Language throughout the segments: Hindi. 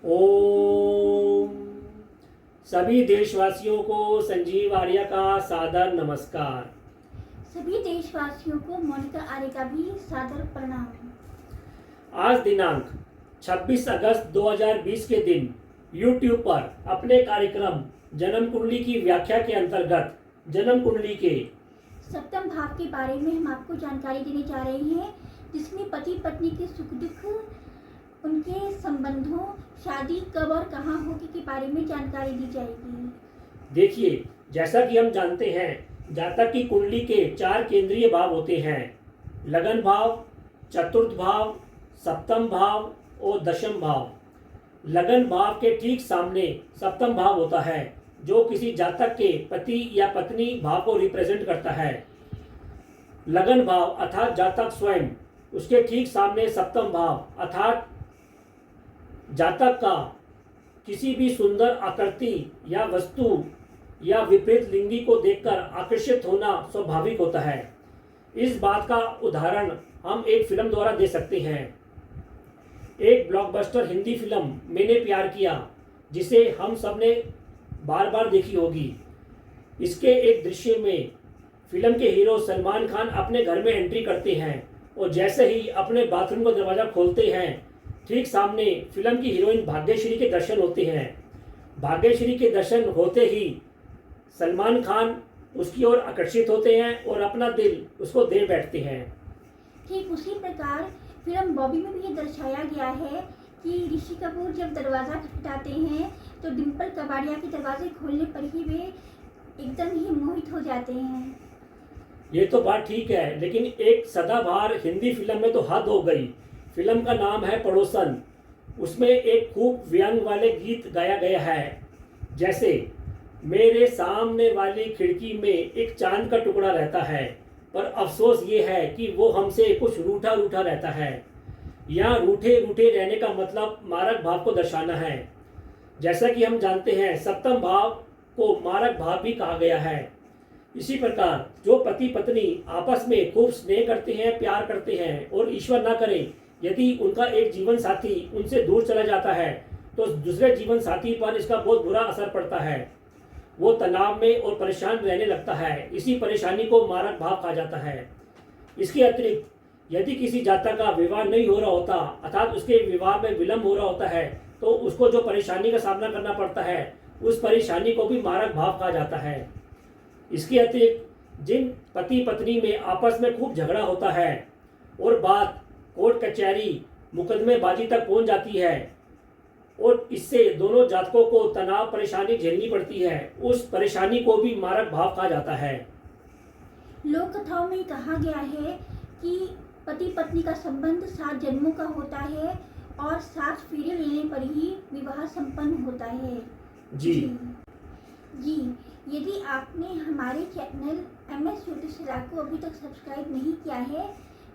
ओम सभी देशवासियों को संजीव आर्य का सादर नमस्कार। सभी देशवासियों को मोनिका आर्य का भी सादर प्रणाम। आज दिनांक 26 अगस्त 2020 के दिन YouTube पर अपने कार्यक्रम जन्म कुंडली की व्याख्या के अंतर्गत जन्म कुंडली के सप्तम भाव के बारे में हम आपको जानकारी देने जा रहे हैं, जिसमें पति पत्नी के सुख दुख, उनके संबंधों, शादी कब और कहाँ होगी के बारे में जानकारी दी जाएगी। देखिए, जैसा कि हम जानते हैं, जातक की कुंडली के 4 केंद्रीय भाव होते हैं: लगन भाव, चतुर्थ भाव, सप्तम भाव और दशम भाव। लगन भाव के ठीक सामने सप्तम भाव होता है, जो किसी जातक के पति या पत्नी भाव को रिप्रेजेंट करता है। लगन भाव अर्थात जातक स्वयं, उसके ठीक सामने सप्तम भाव अर्थात जातक का किसी भी सुंदर आकृति या वस्तु या विपरीत लिंगी को देखकर आकर्षित होना स्वाभाविक होता है। इस बात का उदाहरण हम एक फिल्म द्वारा दे सकते हैं। एक ब्लॉकबस्टर हिंदी फिल्म मैंने प्यार किया, जिसे हम सब ने बार बार देखी होगी। इसके एक दृश्य में फिल्म के हीरो सलमान खान अपने घर में एंट्री करते हैं और जैसे ही अपने बाथरूम का दरवाज़ा खोलते हैं, ठीक सामने फिल्म की हीरोइन भाग्यश्री के दर्शन होते हैं। भाग्यश्री के दर्शन होते ही सलमान खान उसकी ओर आकर्षित होते हैं और अपना दिल उसको दे बैठते हैं। ठीक उसी प्रकार फिल्म बॉबी में भी ये दर्शाया गया है कि ऋषि कपूर जब दरवाज़ा खटखटाते हैं तो डिम्पल कबाड़िया के दरवाजे खोलने पर ही वे एकदम ही मोहित हो जाते हैं। ये तो बात ठीक है, लेकिन एक सदाबहार हिंदी फिल्म में तो हद हो गई। फिल्म का नाम है पड़ोसन। उसमें एक खूब व्यंग वाले गीत गाया गया है, जैसे मेरे सामने वाली खिड़की में एक चांद का टुकड़ा रहता है, पर अफसोस ये है कि वो हमसे कुछ रूठा रूठा रहता है। यहाँ रूठे रूठे रहने का मतलब मारक भाव को दर्शाना है। जैसा कि हम जानते हैं, सप्तम भाव को मारक भाव भी कहा गया है। इसी प्रकार जो पति पत्नी आपस में खूब स्नेह करते हैं, प्यार करते हैं, और ईश्वर ना करे यदि उनका एक जीवन साथी उनसे दूर चला जाता है, तो दूसरे जीवन साथी पर इसका बहुत बुरा असर पड़ता है। वो तनाव में और परेशान रहने लगता है। इसी परेशानी को मारक भाव कहा जाता है। इसके अतिरिक्त यदि किसी जातक का विवाह नहीं हो रहा होता, अर्थात उसके विवाह में विलंब हो रहा होता है, तो उसको जो परेशानी का सामना करना पड़ता है, उस परेशानी को भी मारक भाव कहा जाता है। इसके अतिरिक्त जिन पति पत्नी में आपस में खूब झगड़ा होता है और बात कोर्ट कचहरी मुकदमेबाजी तक पहुंच जाती है और इससे दोनों जातकों को तनाव परेशानी झेलनी पड़ती है, उस परेशानी को भी मारक भाव कहा जाता है। लोक कथाओं में कहा गया है कि पति पत्नी का संबंध 7 जन्मों का होता है और 7 फेरे लेने पर ही विवाह संपन्न होता है। जी, यदि आपने हमारे चैनल MS ज्योतिष राग को अभी तक सब्सक्राइब नहीं किया है,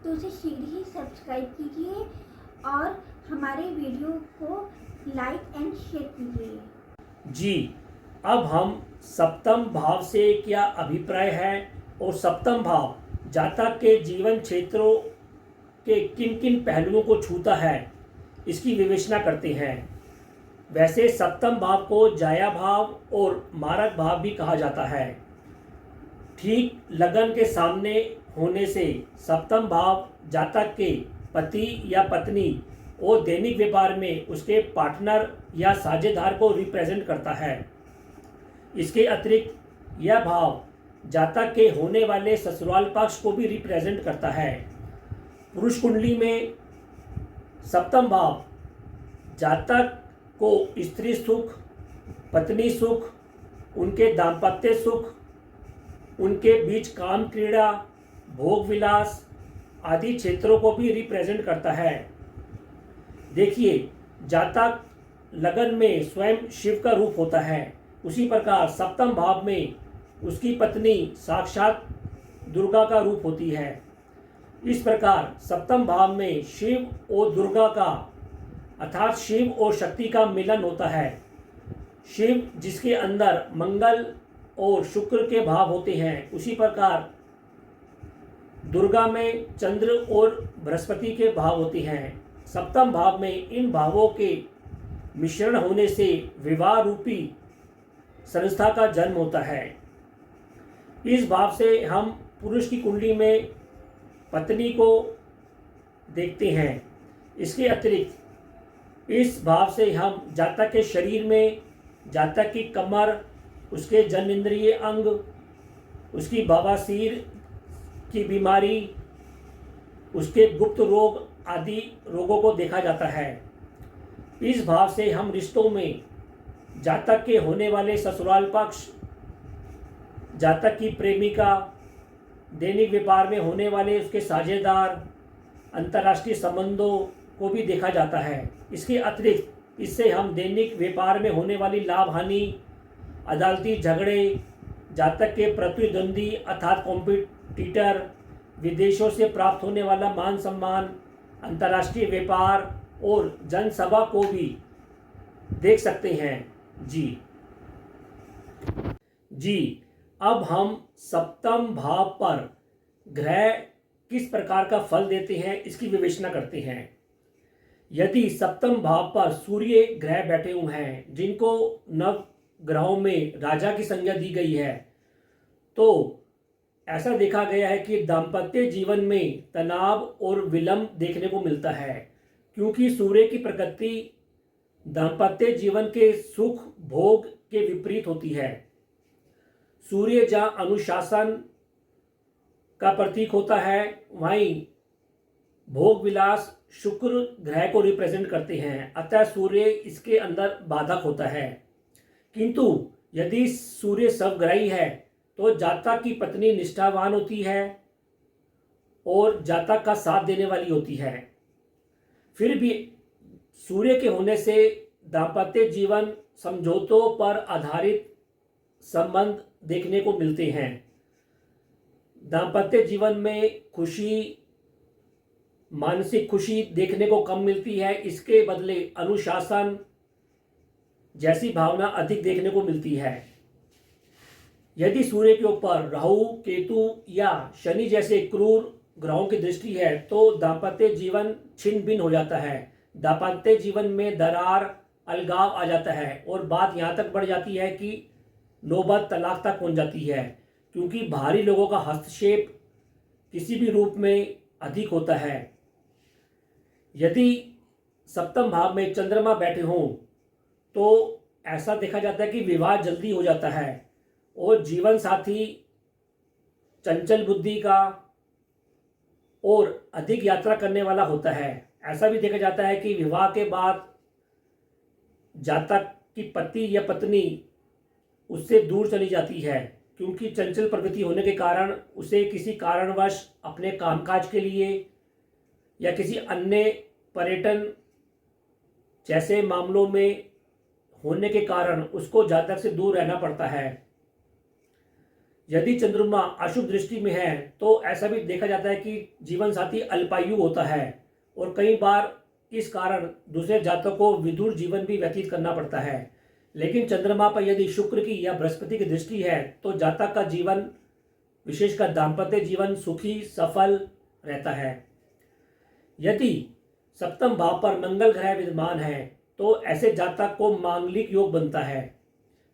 तो उसे शीघ्र ही सब्सक्राइब कीजिए और हमारे वीडियो को लाइक एंड शेयर कीजिए। जी, अब हम सप्तम भाव से क्या अभिप्राय है और सप्तम भाव जातक के जीवन क्षेत्रों के किन किन पहलुओं को छूता है, इसकी विवेचना करते हैं। वैसे सप्तम भाव को जाया भाव और मारक भाव भी कहा जाता है। ठीक लगन के सामने होने से सप्तम भाव जातक के पति या पत्नी और दैनिक व्यापार में उसके पार्टनर या साझेदार को रिप्रेजेंट करता है। इसके अतिरिक्त यह भाव जातक के होने वाले ससुराल पक्ष को भी रिप्रेजेंट करता है। पुरुष कुंडली में सप्तम भाव जातक को स्त्री सुख, पत्नी सुख, उनके दाम्पत्य सुख, उनके बीच काम क्रीड़ा, भोग विलास आदि क्षेत्रों को भी रिप्रेजेंट करता है। देखिए, जातक लगन में स्वयं शिव का रूप होता है, उसी प्रकार सप्तम भाव में उसकी पत्नी साक्षात दुर्गा का रूप होती है। इस प्रकार सप्तम भाव में शिव और दुर्गा का अर्थात शिव और शक्ति का मिलन होता है। शिव जिसके अंदर मंगल और शुक्र के भाव होते हैं, उसी प्रकार दुर्गा में चंद्र और बृहस्पति के भाव होते हैं। सप्तम भाव में इन भावों के मिश्रण होने से विवाह रूपी संस्था का जन्म होता है। इस भाव से हम पुरुष की कुंडली में पत्नी को देखते हैं। इसके अतिरिक्त इस भाव से हम जातक के शरीर में, जातक की कमर, उसके जननेंद्रिय अंग, उसकी बवासीर की बीमारी, उसके गुप्त रोग आदि रोगों को देखा जाता है। इस भाव से हम रिश्तों में जातक के होने वाले ससुराल पक्ष, जातक की प्रेमिका, दैनिक व्यापार में होने वाले उसके साझेदार, अंतर्राष्ट्रीय संबंधों को भी देखा जाता है। इसके अतिरिक्त इससे हम दैनिक व्यापार में होने वाली लाभ हानि, अदालती झगड़े, जातक के प्रतिद्वंदी अर्थात कॉम्पिटिटर, विदेशों से प्राप्त होने वाला मान सम्मान, अंतर्राष्ट्रीय व्यापार और जनसभा को भी देख सकते हैं। जी, अब हम सप्तम भाव पर ग्रह किस प्रकार का फल देते हैं इसकी विवेचना करते हैं। यदि सप्तम भाव पर सूर्य ग्रह बैठे हुए हैं, जिनको नव ग्रहों में राजा की संज्ञा दी गई है, तो ऐसा देखा गया है कि दाम्पत्य जीवन में तनाव और विलंब देखने को मिलता है, क्योंकि सूर्य की प्रकृति दाम्पत्य जीवन के सुख भोग के विपरीत होती है। सूर्य जहाँ अनुशासन का प्रतीक होता है, वहीं भोग विलास शुक्र ग्रह को रिप्रेजेंट करते हैं, अतः सूर्य इसके अंदर बाधक होता है। किंतु यदि सूर्य सबग्रही है तो जातक की पत्नी निष्ठावान होती है और जातक का साथ देने वाली होती है। फिर भी सूर्य के होने से दाम्पत्य जीवन समझौतों पर आधारित संबंध देखने को मिलते हैं। दाम्पत्य जीवन में खुशी, मानसिक खुशी देखने को कम मिलती है, इसके बदले अनुशासन जैसी भावना अधिक देखने को मिलती है। यदि सूर्य के ऊपर राहु, केतु या शनि जैसे क्रूर ग्रहों की दृष्टि है तो दाम्पत्य जीवन छिन्न भिन्न हो जाता है। दाम्पत्य जीवन में दरार, अलगाव आ जाता है और बात यहाँ तक बढ़ जाती है कि नौबत तलाक तक पहुँच जाती है, क्योंकि बाहरी लोगों का हस्तक्षेप किसी भी रूप में अधिक होता है। यदि सप्तम भाव में चंद्रमा बैठे हों तो ऐसा देखा जाता है कि विवाह जल्दी हो जाता है और जीवन साथी चंचल बुद्धि का और अधिक यात्रा करने वाला होता है। ऐसा भी देखा जाता है कि विवाह के बाद जातक की पति या पत्नी उससे दूर चली जाती है, क्योंकि चंचल प्रवृत्ति होने के कारण उसे किसी कारणवश अपने कामकाज के लिए या किसी अन्य पर्यटन जैसे मामलों में होने के कारण उसको जातक से दूर रहना पड़ता है। यदि चंद्रमा अशुभ दृष्टि में है तो ऐसा भी देखा जाता है कि जीवन साथी अल्पायु होता है और कई बार इस कारण दूसरे जातकों को विदुर जीवन भी व्यतीत करना पड़ता है। लेकिन चंद्रमा पर यदि शुक्र की या बृहस्पति की दृष्टि है तो जातक का जीवन, विशेषकर दाम्पत्य जीवन, सुखी सफल रहता है। यदि सप्तम भाव पर मंगल ग्रह विद्यमान है तो ऐसे जातक को मांगलिक योग बनता है,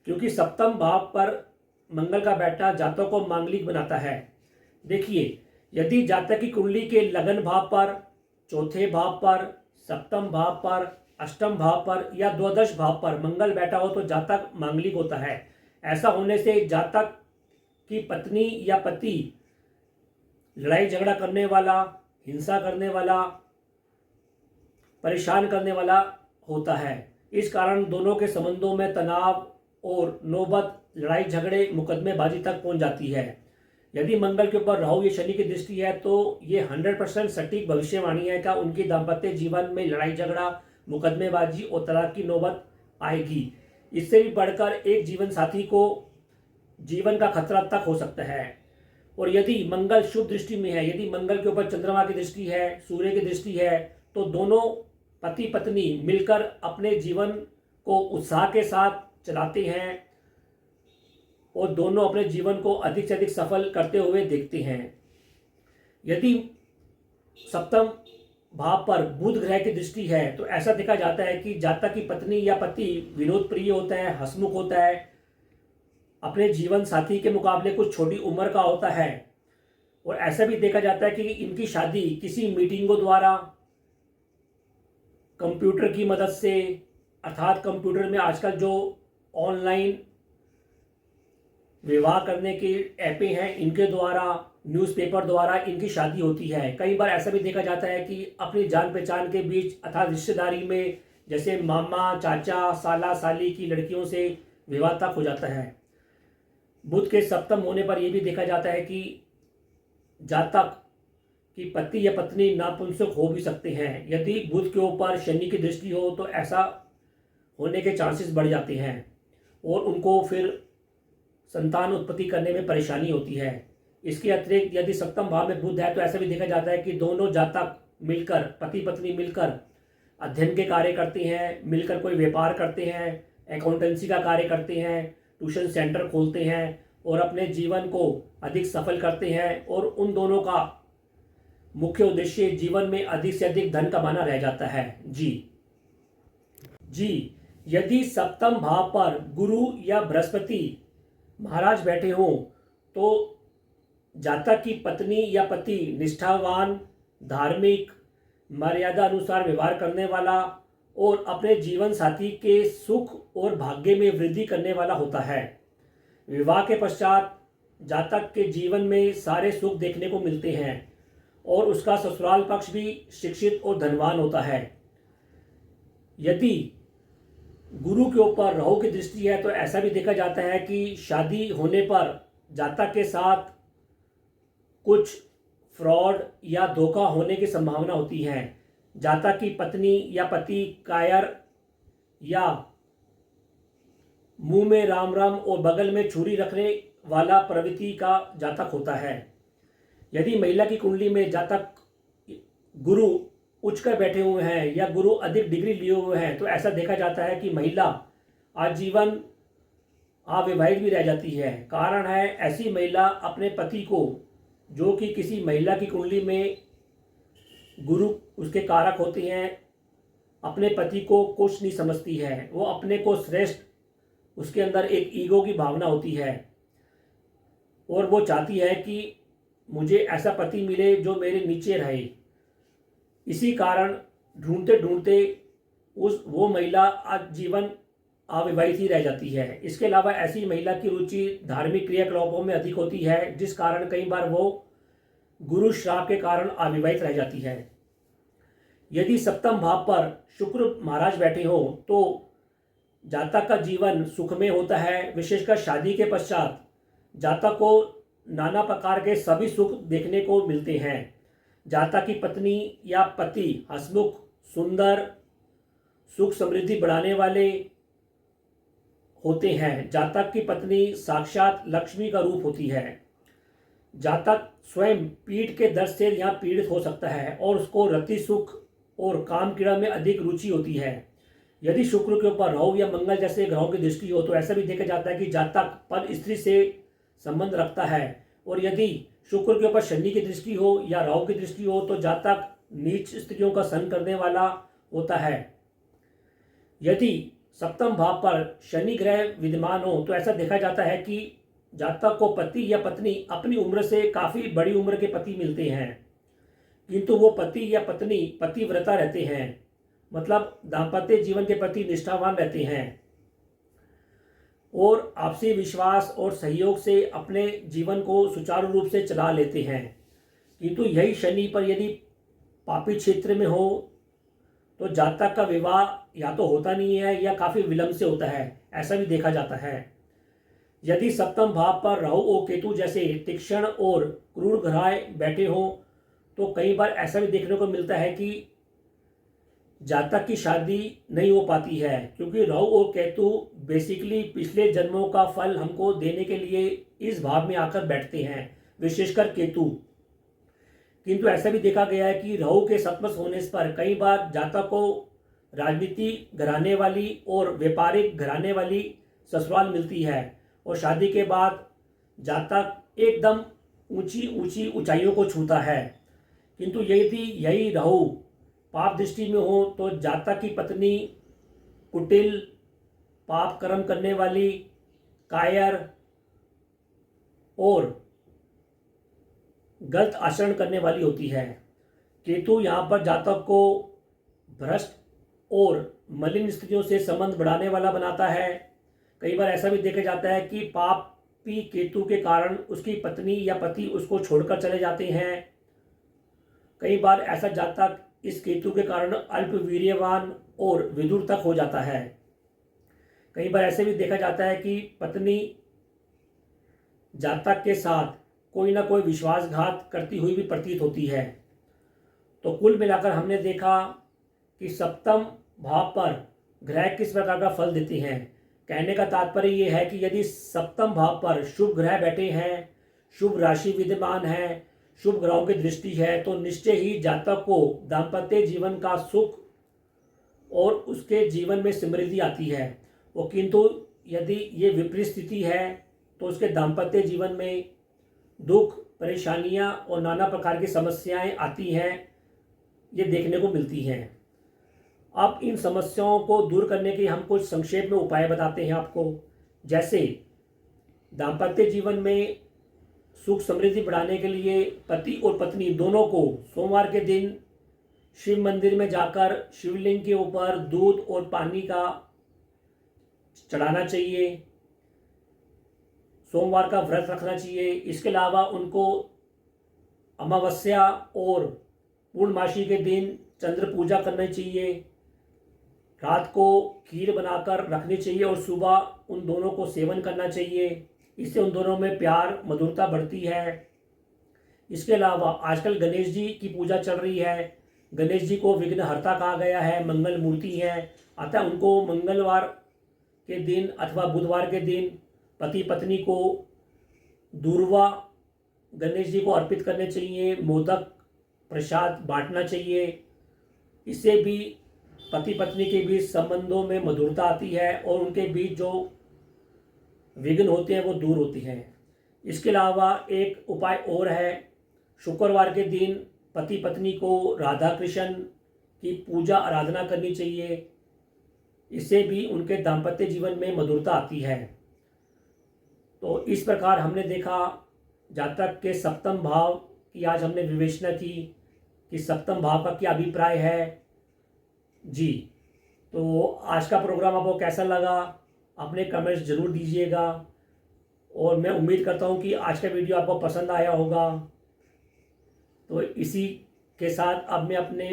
क्योंकि सप्तम भाव पर मंगल का बैठना जातक को मांगलिक बनाता है। देखिए, यदि जातक की कुंडली के लगन भाव पर, चौथे भाव पर, सप्तम भाव पर, अष्टम भाव पर या द्वादश भाव पर मंगल बैठा हो तो जातक मांगलिक होता है। ऐसा होने से जातक की पत्नी या पति लड़ाई झगड़ा करने वाला, हिंसा करने वाला, परेशान करने वाला होता है। इस कारण दोनों के संबंधों में तनाव और नौबत, लड़ाई झगड़े, मुकदमेबाजी तक पहुंच जाती है। यदि मंगल के ऊपर राहु या शनि की दृष्टि है तो ये 100% सटीक भविष्यवाणी है कि उनके दाम्पत्य जीवन में लड़ाई झगड़ा, मुकदमेबाजी और तलाक की नौबत आएगी। इससे भी बढ़कर एक जीवन साथी को जीवन का खतरा तक हो सकता है। और यदि मंगल शुभ दृष्टि में है, यदि मंगल के ऊपर चंद्रमा की दृष्टि है, सूर्य की दृष्टि है, तो दोनों पति पत्नी मिलकर अपने जीवन को उत्साह के साथ चलाते हैं और दोनों अपने जीवन को अधिक से अधिक सफल करते हुए देखते हैं। यदि सप्तम भाव पर बुध ग्रह की दृष्टि है तो ऐसा देखा जाता है कि जातक की पत्नी या पति विनोद प्रिय होता है, हंसमुख होता है, अपने जीवन साथी के मुकाबले कुछ छोटी उम्र का होता है। और ऐसा भी देखा जाता है कि इनकी शादी किसी मीटिंगों द्वारा, कंप्यूटर की मदद से, अर्थात कंप्यूटर में आजकल जो ऑनलाइन विवाह करने की ऐपें हैं इनके द्वारा, न्यूज़पेपर द्वारा इनकी शादी होती है। कई बार ऐसा भी देखा जाता है कि अपनी जान पहचान के बीच अर्थात रिश्तेदारी में, जैसे मामा, चाचा, साला, साली की लड़कियों से विवाह तक हो जाता है। बुध के सप्तम होने पर यह भी देखा जाता है कि जातक कि पति या पत्नी नापुंसक हो भी सकते हैं। यदि बुध के ऊपर शनि की दृष्टि हो तो ऐसा होने के चांसेस बढ़ जाते हैं और उनको फिर संतान उत्पत्ति करने में परेशानी होती है। इसके अतिरिक्त यदि सप्तम भाव में बुध है तो ऐसा भी देखा जाता है कि दोनों जातक मिलकर, पति पत्नी मिलकर अध्ययन के कार्य करते हैं, मिलकर कोई व्यापार करते हैं, अकाउंटेंसी का कार्य करते हैं, ट्यूशन सेंटर खोलते हैं और अपने जीवन को अधिक सफल करते हैं। और उन दोनों का मुख्य उद्देश्य जीवन में अधिक से अधिक धन कमाना रह जाता है। जी, यदि सप्तम भाव पर गुरु या बृहस्पति महाराज बैठे हों तो जातक की पत्नी या पति निष्ठावान, धार्मिक, मर्यादा अनुसार व्यवहार करने वाला और अपने जीवन साथी के सुख और भाग्य में वृद्धि करने वाला होता है। विवाह के पश्चात जातक के जीवन में सारे सुख देखने को मिलते हैं और उसका ससुराल पक्ष भी शिक्षित और धनवान होता है। यदि गुरु के ऊपर राहु की दृष्टि है तो ऐसा भी देखा जाता है कि शादी होने पर जातक के साथ कुछ फ्रॉड या धोखा होने की संभावना होती है। जातक की पत्नी या पति कायर या मुंह में राम राम और बगल में छुरी रखने वाला प्रवृत्ति का जातक होता है। यदि महिला की कुंडली में जातक गुरु उच्चकर बैठे हुए हैं या गुरु अधिक डिग्री लिए हुए हैं तो ऐसा देखा जाता है कि महिला आजीवन अविवाहित भी रह जाती है। कारण है ऐसी महिला अपने पति को, जो कि किसी महिला की कुंडली में गुरु उसके कारक होते हैं, अपने पति को कुछ नहीं समझती है। वो अपने को श्रेष्ठ, उसके अंदर एक ईगो की भावना होती है और वो चाहती है कि मुझे ऐसा पति मिले जो मेरे नीचे रहे। इसी कारण ढूंढते ढूंढते वो महिला आजीवन अविवाहित ही रह जाती है। इसके अलावा ऐसी महिला की रुचि धार्मिक क्रियाकलापों में अधिक होती है, जिस कारण कई बार वो गुरु श्राप के कारण अविवाहित रह जाती है। यदि सप्तम भाव पर शुक्र महाराज बैठे हो तो जातक का जीवन सुखमय होता है। विशेषकर शादी के पश्चात जातक को नाना प्रकार के सभी सुख देखने को मिलते हैं। जातक की पत्नी या पति हंसमुख, सुंदर, सुख समृद्धि बढ़ाने वाले होते हैं। जातक की पत्नी साक्षात लक्ष्मी का रूप होती है। जातक स्वयं पीठ के दर्द से यहाँ पीड़ित हो सकता है और उसको रति सुख और काम क्रीड़ा में अधिक रुचि होती है। यदि शुक्र के ऊपर राहु या मंगल जैसे ग्रहों की दृष्टि हो तो ऐसा भी देखा जाता है कि जातक पर स्त्री से संबंध रखता है। और यदि शुक्र के ऊपर शनि की दृष्टि हो या राहु की दृष्टि हो तो जातक नीच स्त्रियों का संग करने वाला होता है। यदि सप्तम भाव पर शनि ग्रह विद्यमान हो तो ऐसा देखा जाता है कि जातक को पति या पत्नी अपनी उम्र से काफ़ी बड़ी उम्र के पति मिलते हैं, किंतु वो पति या पत्नी पतिव्रता रहते हैं, मतलब दाम्पत्य जीवन के प्रति निष्ठावान रहते हैं और आपसी विश्वास और सहयोग से अपने जीवन को सुचारू रूप से चला लेते हैं। किंतु यही शनि पर यदि पापी क्षेत्र में हो तो जातक का विवाह या तो होता नहीं है या काफ़ी विलंब से होता है, ऐसा भी देखा जाता है। यदि सप्तम भाव पर राहु और केतु जैसे तीक्ष्ण और क्रूर ग्रह बैठे हों तो कई बार ऐसा भी देखने को मिलता है कि जातक की शादी नहीं हो पाती है, क्योंकि राहु और केतु बेसिकली पिछले जन्मों का फल हमको देने के लिए इस भाव में आकर बैठते हैं, विशेषकर केतु। किंतु ऐसा भी देखा गया है कि राहु के सप्तमस्थ होने पर कई बार जातक को राजनीति घराने वाली और व्यापारिक घराने वाली ससुराल मिलती है और शादी के बाद जातक एकदम ऊंची ऊंची ऊंचाइयों को छूता है। किंतु यदि यही राहु पाप दृष्टि में हो तो जातक की पत्नी कुटिल, पाप कर्म करने वाली, कायर और गलत आचरण करने वाली होती है। केतु यहाँ पर जातक को भ्रष्ट और मलिन स्त्रियों से संबंध बढ़ाने वाला बनाता है। कई बार ऐसा भी देखा जाता है कि पापी केतु के कारण उसकी पत्नी या पति उसको छोड़कर चले जाते हैं। कई बार ऐसा जातक इस केतु के कारण अल्प वीर्यवान और विदुर तक हो जाता है। कई बार ऐसे भी देखा जाता है कि पत्नी जातक के साथ कोई ना कोई विश्वासघात करती हुई भी प्रतीत होती है। तो कुल मिलाकर हमने देखा कि सप्तम भाव पर ग्रह किस प्रकार का फल देते हैं। कहने का तात्पर्य यह है कि यदि सप्तम भाव पर शुभ ग्रह बैठे हैं, शुभ राशि विद्यमान है, शुभ ग्रहों की दृष्टि है, तो निश्चय ही जातक को दाम्पत्य जीवन का सुख और उसके जीवन में समृद्धि आती है। वो किंतु यदि ये विपरीत स्थिति है तो उसके दाम्पत्य जीवन में दुख, परेशानियां और नाना प्रकार की समस्याएं आती हैं, ये देखने को मिलती हैं। अब इन समस्याओं को दूर करने के हम कुछ संक्षेप में उपाय बताते हैं आपको। जैसे दाम्पत्य जीवन में सुख समृद्धि बढ़ाने के लिए पति और पत्नी दोनों को सोमवार के दिन शिव मंदिर में जाकर शिवलिंग के ऊपर दूध और पानी का चढ़ाना चाहिए। सोमवार का व्रत रखना चाहिए। इसके अलावा उनको अमावस्या और पूर्णमासी के दिन चंद्र पूजा करनी चाहिए। रात को खीर बनाकर रखनी चाहिए और सुबह उन दोनों को सेवन करना चाहिए। इससे उन दोनों में प्यार, मधुरता बढ़ती है। इसके अलावा आजकल गणेश जी की पूजा चल रही है। गणेश जी को विघ्नहर्ता कहा गया है, मंगल मूर्ति है। अतः उनको मंगलवार के दिन अथवा बुधवार के दिन पति पत्नी को दूर्वा गणेश जी को अर्पित करने चाहिए। मोदक प्रसाद बांटना चाहिए। इससे भी पति पत्नी के बीच संबंधों में मधुरता आती है और उनके बीच जो विघ्न होते हैं वो दूर होती हैं। इसके अलावा एक उपाय और है, शुक्रवार के दिन पति पत्नी को राधा कृष्ण की पूजा आराधना करनी चाहिए। इससे भी उनके दाम्पत्य जीवन में मधुरता आती है। तो इस प्रकार हमने देखा जातक के सप्तम भाव की आज हमने विवेचना की कि सप्तम भाव का क्या अभिप्राय है जी। तो आज का प्रोग्राम आपको कैसा लगा, अपने कमेंट्स ज़रूर दीजिएगा और मैं उम्मीद करता हूँ कि आज का वीडियो आपको पसंद आया होगा। तो इसी के साथ अब मैं अपने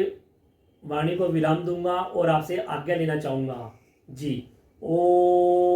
वाणी को विराम दूंगा और आपसे आज्ञा लेना चाहूँगा जी। ओम।